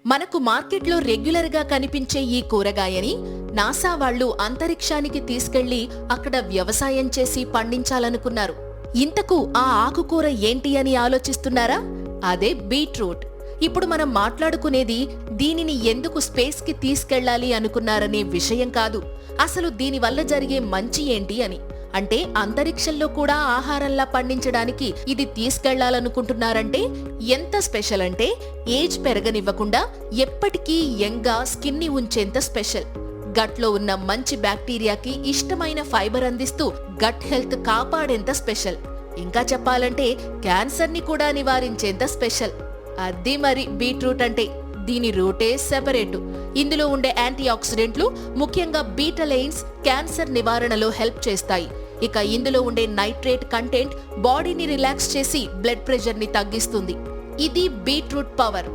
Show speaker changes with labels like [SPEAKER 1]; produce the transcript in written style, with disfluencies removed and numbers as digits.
[SPEAKER 1] మనకు మార్కెట్లో రెగ్యులర్ గా కనిపించే ఈ కూరగాయని నాసా వాళ్ళు అంతరిక్షానికి తీసుకెళ్లి అక్కడ వ్యవసాయం చేసి పండించాలనుకున్నారు. ఇంతకు ఆ ఆకుకూర ఏంటి అని ఆలోచిస్తున్నారా? అదే బీట్రూట్. ఇప్పుడు మనం మాట్లాడుకునేది దీనిని ఎందుకు స్పేస్ కి తీసుకెళ్లాలి అనుకున్నారనే విషయం కాదు, అసలు దీనివల్ల జరిగే మంచి ఏంటి అని. అంటే అంతరిక్షంలో కూడా ఆహారంలా పండించడానికి ఇది తీసుకెళ్లాలనుకుంటున్నారంటే ఎంత స్పెషల్ అంటే ఏజ్ పెరగనివ్వకుండా ఎప్పటికీ యంగ్గా స్కిన్ని ఉంచేంత స్పెషల్. గట్లో ఉన్న మంచి బ్యాక్టీరియాకి ఇష్టమైన ఫైబర్ అందిస్తూ గట్ హెల్త్ కాపాడేంత స్పెషల్. ఇంకా చెప్పాలంటే క్యాన్సర్ ని కూడా నివారించేంత స్పెషల్. అది మరి బీట్రూట్ అంటే. దీని రూటే సెపరేటు. ఇందులో ఉండే యాంటీ ఆక్సిడెంట్లు ముఖ్యంగా బీటలైన్స్ క్యాన్సర్ నివారణలో హెల్ప్ చేస్తాయి. ఇక ఇందులో ఉండే నైట్రేట్ కంటెంట్ బాడీని రిలాక్స్ చేసి బ్లడ్ ప్రెషర్ ని తగ్గిస్తుంది. ఇది బీట్రూట్ పవర్.